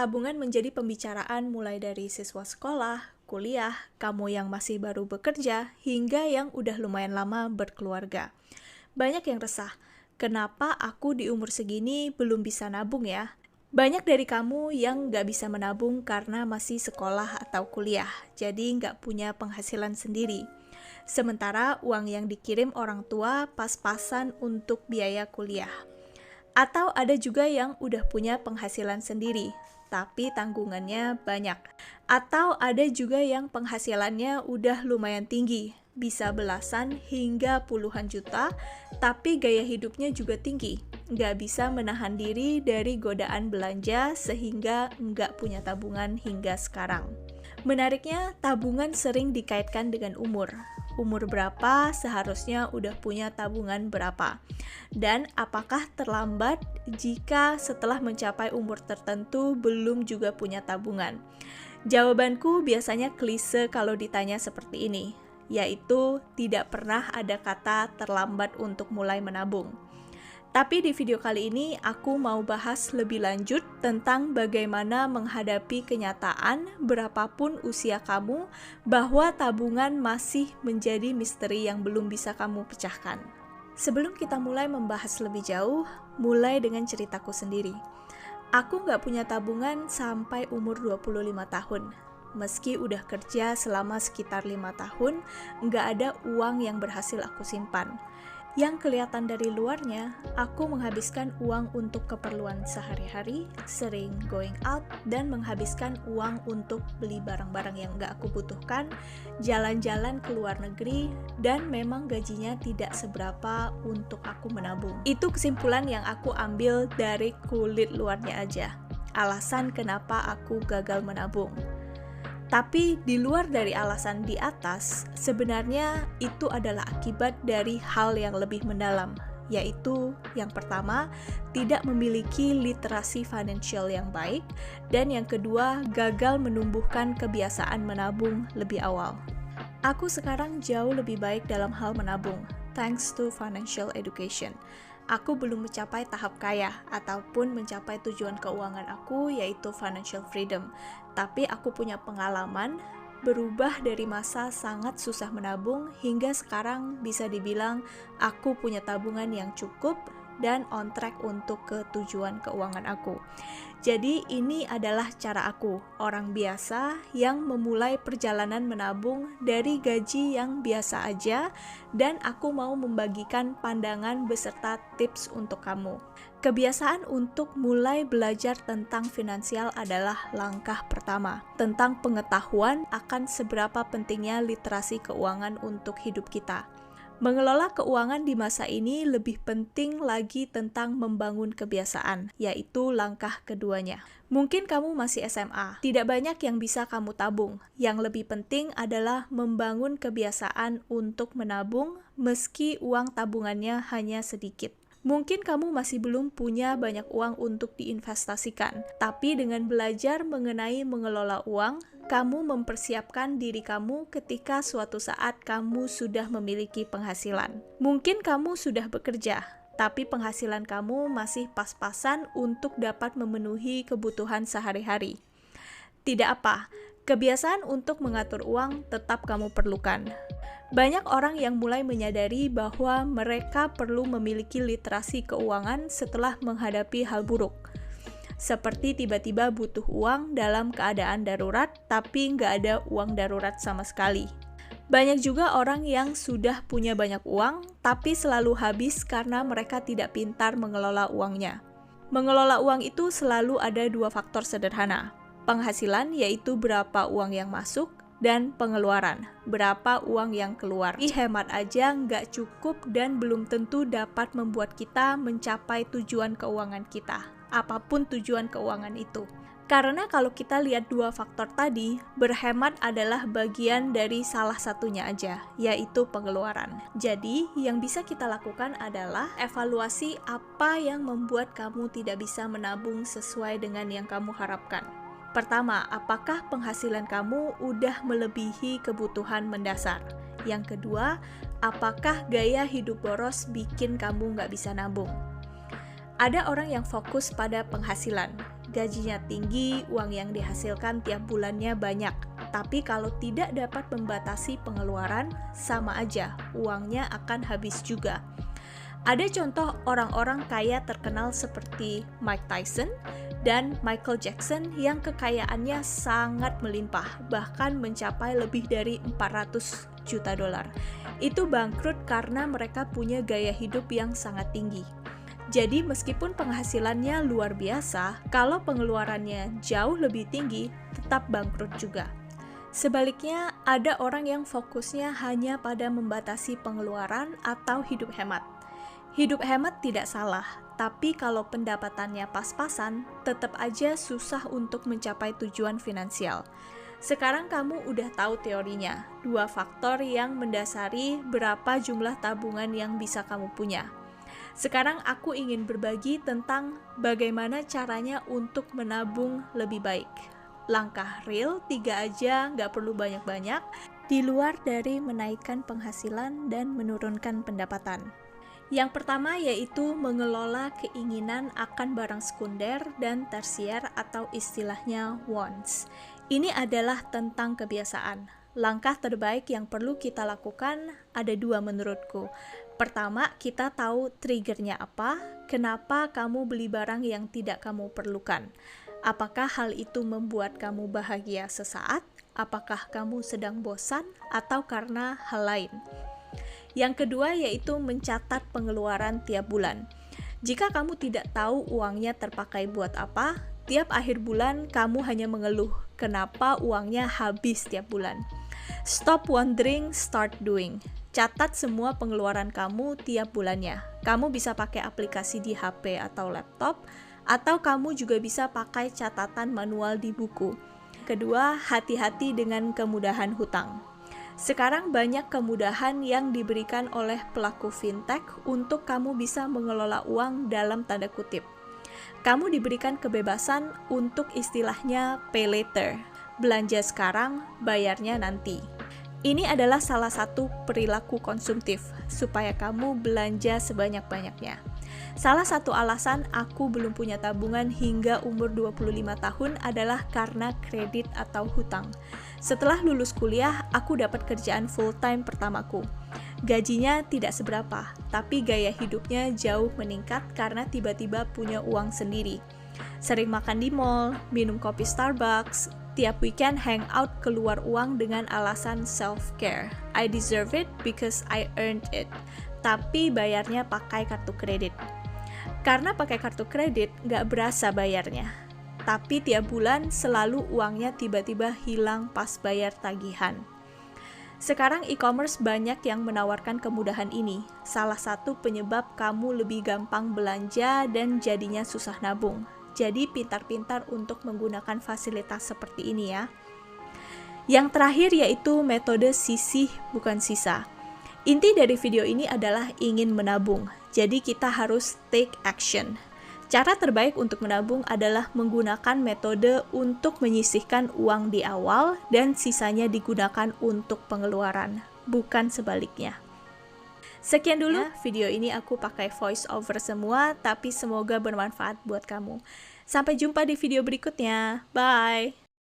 tabungan menjadi pembicaraan mulai dari siswa sekolah, kuliah, kamu yang masih baru bekerja, hingga yang udah lumayan lama berkeluarga. Banyak yang resah, kenapa aku di umur segini belum bisa nabung ya? Banyak dari kamu yang nggak bisa menabung karena masih sekolah atau kuliah, jadi nggak punya penghasilan sendiri. Sementara uang yang dikirim orang tua pas-pasan untuk biaya kuliah. Atau ada juga yang udah punya penghasilan sendiri, tapi tanggungannya banyak. Atau ada juga yang penghasilannya udah lumayan tinggi, bisa belasan hingga puluhan juta, tapi gaya hidupnya juga tinggi. Nggak bisa menahan diri dari godaan belanja sehingga nggak punya tabungan hingga sekarang. Menariknya, tabungan sering dikaitkan dengan umur. Umur berapa seharusnya udah punya tabungan berapa? Dan apakah terlambat jika setelah mencapai umur tertentu belum juga punya tabungan? Jawabanku biasanya klise kalau ditanya seperti ini, yaitu tidak pernah ada kata terlambat untuk mulai menabung. Tapi di video kali ini aku mau bahas lebih lanjut tentang bagaimana menghadapi kenyataan berapapun usia kamu bahwa tabungan masih menjadi misteri yang belum bisa kamu pecahkan. Sebelum kita mulai membahas lebih jauh, mulai dengan ceritaku sendiri. Aku nggak punya tabungan sampai umur 25 tahun. Meski udah kerja selama sekitar 5 tahun, nggak ada uang yang berhasil aku simpan. Yang kelihatan dari luarnya, aku menghabiskan uang untuk keperluan sehari-hari, sering going out, dan menghabiskan uang untuk beli barang-barang yang gak aku butuhkan, jalan-jalan ke luar negeri, dan memang gajinya tidak seberapa untuk aku menabung. Itu kesimpulan yang aku ambil dari kulit luarnya aja. Alasan kenapa aku gagal menabung. Tapi di luar dari alasan di atas, sebenarnya itu adalah akibat dari hal yang lebih mendalam, yaitu yang pertama, tidak memiliki literasi financial yang baik, dan yang kedua, gagal menumbuhkan kebiasaan menabung lebih awal. Aku sekarang jauh lebih baik dalam hal menabung, thanks to financial education. Aku belum mencapai tahap kaya ataupun mencapai tujuan keuangan aku yaitu financial freedom. Tapi aku punya pengalaman berubah dari masa sangat susah menabung hingga sekarang bisa dibilang aku punya tabungan yang cukup dan on track untuk ke tujuan keuangan aku. Jadi ini adalah cara aku, orang biasa yang memulai perjalanan menabung dari gaji yang biasa aja dan aku mau membagikan pandangan beserta tips untuk kamu. Kebiasaan untuk mulai belajar tentang finansial adalah langkah pertama, tentang pengetahuan akan seberapa pentingnya literasi keuangan untuk hidup kita. Mengelola keuangan di masa ini lebih penting lagi tentang membangun kebiasaan, yaitu langkah keduanya. Mungkin kamu masih SMA, tidak banyak yang bisa kamu tabung. Yang lebih penting adalah membangun kebiasaan untuk menabung meski uang tabungannya hanya sedikit. Mungkin kamu masih belum punya banyak uang untuk diinvestasikan, tapi dengan belajar mengenai mengelola uang, kamu mempersiapkan diri kamu ketika suatu saat kamu sudah memiliki penghasilan. Mungkin kamu sudah bekerja, tapi penghasilan kamu masih pas-pasan untuk dapat memenuhi kebutuhan sehari-hari. Tidak apa, kebiasaan untuk mengatur uang tetap kamu perlukan. Banyak orang yang mulai menyadari bahwa mereka perlu memiliki literasi keuangan setelah menghadapi hal buruk. Seperti tiba-tiba butuh uang dalam keadaan darurat, tapi nggak ada uang darurat sama sekali. Banyak juga orang yang sudah punya banyak uang, tapi selalu habis karena mereka tidak pintar mengelola uangnya. Mengelola uang itu selalu ada dua faktor sederhana. Penghasilan, yaitu berapa uang yang masuk, dan pengeluaran, berapa uang yang keluar. Hemat aja nggak cukup dan belum tentu dapat membuat kita mencapai tujuan keuangan kita, apapun tujuan keuangan itu. Karena kalau kita lihat dua faktor tadi, berhemat adalah bagian dari salah satunya aja, yaitu pengeluaran. Jadi, yang bisa kita lakukan adalah evaluasi apa yang membuat kamu tidak bisa menabung sesuai dengan yang kamu harapkan. Pertama, apakah penghasilan kamu udah melebihi kebutuhan mendasar? Yang kedua, apakah gaya hidup boros bikin kamu nggak bisa nabung? Ada orang yang fokus pada penghasilan. gajinya tinggi, uang yang dihasilkan tiap bulannya banyak. Tapi kalau tidak dapat membatasi pengeluaran, sama aja, uangnya akan habis juga. Ada contoh orang-orang kaya terkenal seperti Mike Tyson dan Michael Jackson yang kekayaannya sangat melimpah, bahkan mencapai lebih dari 400 juta dolar. Itu bangkrut karena mereka punya gaya hidup yang sangat tinggi. Jadi meskipun penghasilannya luar biasa, kalau pengeluarannya jauh lebih tinggi, tetap bangkrut juga. Sebaliknya, ada orang yang fokusnya hanya pada membatasi pengeluaran atau hidup hemat. Hidup hemat tidak salah, tapi kalau pendapatannya pas-pasan, tetap aja susah untuk mencapai tujuan finansial. Sekarang kamu udah tahu teorinya, 2 faktor yang mendasari berapa jumlah tabungan yang bisa kamu punya. Sekarang aku ingin berbagi tentang bagaimana caranya untuk menabung lebih baik. Langkah real 3 aja, nggak perlu banyak-banyak, di luar dari menaikkan penghasilan dan menurunkan pendapatan. Yang pertama yaitu mengelola keinginan akan barang sekunder dan tersier atau istilahnya wants. Ini adalah tentang kebiasaan. Langkah terbaik yang perlu kita lakukan ada 2 menurutku. Pertama, kita tahu triggernya apa, kenapa kamu beli barang yang tidak kamu perlukan. Apakah hal itu membuat kamu bahagia sesaat? Apakah kamu sedang bosan? Atau karena hal lain? Yang kedua yaitu mencatat pengeluaran tiap bulan. Jika kamu tidak tahu uangnya terpakai buat apa, tiap akhir bulan kamu hanya mengeluh kenapa uangnya habis tiap bulan. Stop wondering, start doing. Catat semua pengeluaran kamu tiap bulannya. Kamu bisa pakai aplikasi di HP atau laptop, atau kamu juga bisa pakai catatan manual di buku. Kedua, hati-hati dengan kemudahan hutang. Sekarang banyak kemudahan yang diberikan oleh pelaku fintech untuk kamu bisa mengelola uang dalam tanda kutip. Kamu diberikan kebebasan untuk istilahnya pay later, belanja sekarang, bayarnya nanti. Ini adalah salah satu perilaku konsumtif, supaya kamu belanja sebanyak-banyaknya. Salah satu alasan aku belum punya tabungan hingga umur 25 tahun adalah karena kredit atau hutang. Setelah lulus kuliah, aku dapat kerjaan full-time pertamaku. Gajinya tidak seberapa, tapi gaya hidupnya jauh meningkat karena tiba-tiba punya uang sendiri. Sering makan di mall, minum kopi Starbucks, tiap weekend hangout keluar uang dengan alasan self-care. I deserve it because I earned it. Tapi bayarnya pakai kartu kredit. Karena pakai kartu kredit, nggak berasa bayarnya. Tapi tiap bulan selalu uangnya tiba-tiba hilang pas bayar tagihan. Sekarang e-commerce banyak yang menawarkan kemudahan ini. Salah satu penyebab kamu lebih gampang belanja dan jadinya susah nabung. Jadi pintar-pintar untuk menggunakan fasilitas seperti ini ya. Yang terakhir yaitu metode sisih bukan sisa. Inti dari video ini adalah ingin menabung. Jadi kita harus take action. Cara terbaik untuk menabung adalah menggunakan metode untuk menyisihkan uang di awal dan sisanya digunakan untuk pengeluaran, bukan sebaliknya. Sekian dulu video ini, aku pakai voice over semua, tapi semoga bermanfaat buat kamu. Sampai jumpa di video berikutnya. Bye!